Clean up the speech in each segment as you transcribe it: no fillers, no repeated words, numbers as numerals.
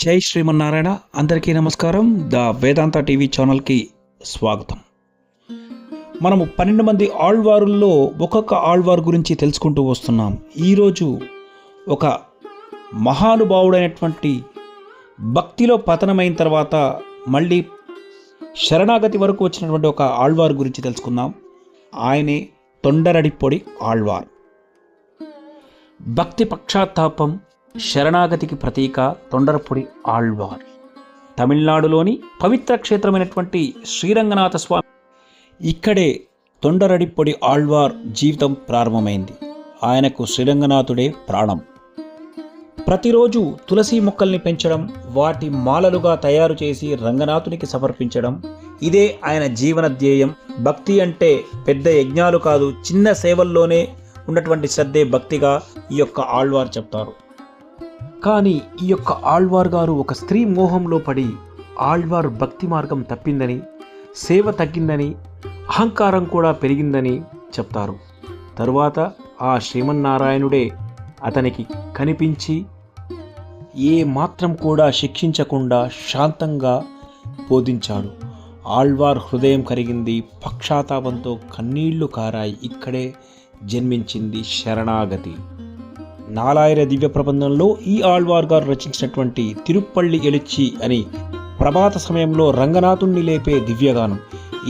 జై శ్రీమన్నారాయణ. అందరికీ నమస్కారం. ద వేదాంత టీవీ ఛానల్కి స్వాగతం. మనము 12 మంది ఆళ్వారుల్లో ఒక్కొక్క ఆళ్వార్ గురించి తెలుసుకుంటూ వస్తున్నాం. ఈరోజు ఒక మహానుభావుడైనటువంటి భక్తిలో పతనమైన తర్వాత మళ్ళీ శరణాగతి వరకు వచ్చినటువంటి ఒక ఆళ్వార్ గురించి తెలుసుకుందాం. ఆయనే తొండరడిప్పొడి ఆళ్వార్. భక్తి పక్షాత్తాపం శరణాగతికి ప్రతీక తొండరపొడి ఆళ్వార్. తమిళనాడులోని పవిత్ర క్షేత్రమైనటువంటి శ్రీరంగనాథ స్వామి ఇక్కడే తొండరడిప్పొడి ఆళ్వార్ జీవితం ప్రారంభమైంది. ఆయనకు శ్రీరంగనాథుడే ప్రాణం. ప్రతిరోజు తులసి మొక్కల్ని పెంచడం, వాటి మాలలుగా తయారు చేసి రంగనాథునికి సమర్పించడం, ఇదే ఆయన జీవన ధ్యేయం. భక్తి అంటే పెద్ద యజ్ఞాలు కాదు, చిన్న సేవల్లోనే ఉన్నటువంటి శ్రద్ధే భక్తిగా ఈ యొక్క ఆళ్వార్ చెప్తారు. కానీ ఈ యొక్క ఆళ్వార్ గారు ఒక స్త్రీ మోహంలో పడి ఆళ్వార్ భక్తి మార్గం తప్పిందని, సేవ తగ్గిందని, అహంకారం కూడా పెరిగిందని చెప్తారు. తరువాత ఆ శ్రీమన్నారాయణుడే అతనికి కనిపించి ఏ మాత్రం కూడా శిక్షించకుండా శాంతంగా బోధించాడు. ఆళ్వార్ హృదయం కరిగింది, పక్షాతాపంతో కన్నీళ్లు కారాయి. ఇక్కడే జన్మించింది శరణాగతి. నాలాయిర దివ్య ప్రబంధంలో ఈ ఆళ్వార్ గారు రచించినటువంటి తిరుప్పల్లి ఎలుచి అని ప్రభాత సమయంలో రంగనాథుణ్ణి లేపే దివ్యగానం.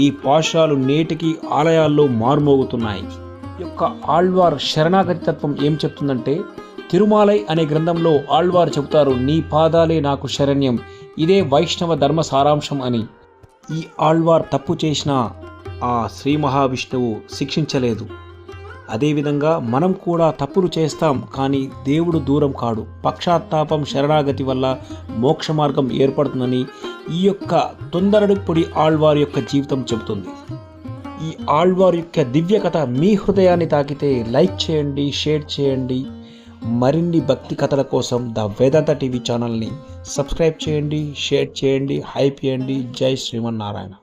ఈ పాశాలు నేటికి ఆలయాల్లో మారుమోగుతున్నాయి. ఈ యొక్క ఆళ్వార్ శరణాగతి తత్వం ఏం చెప్తుందంటే, తిరుమాలై అనే గ్రంథంలో ఆళ్వార్ చెబుతారు, నీ పాదాలే నాకు శరణ్యం, ఇదే వైష్ణవ ధర్మ సారాంశం అని. ఈ ఆళ్వార్ తప్పు చేసినా ఆ శ్రీ మహావిష్ణువు శిక్షించలేదు. అదేవిధంగా మనం కూడా తప్పులు చేస్తాం, కానీ దేవుడు దూరం కాడు. పక్షాత్తాపం శరణాగతి వల్ల మోక్ష మార్గం ఏర్పడుతుందని ఈ యొక్క తొండరడిప్పొడి ఆళ్వార్ యొక్క జీవితం చెబుతుంది. ఈ ఆళ్వార్ యొక్క దివ్య కథ మీ హృదయాన్ని తాకితే లైక్ చేయండి, షేర్ చేయండి. మరిన్ని భక్తి కథల కోసం ద వేదాంత టీవీ ఛానల్ని సబ్స్క్రైబ్ చేయండి, షేర్ చేయండి, హైప్ చేయండి. జై శ్రీమన్నారాయణ.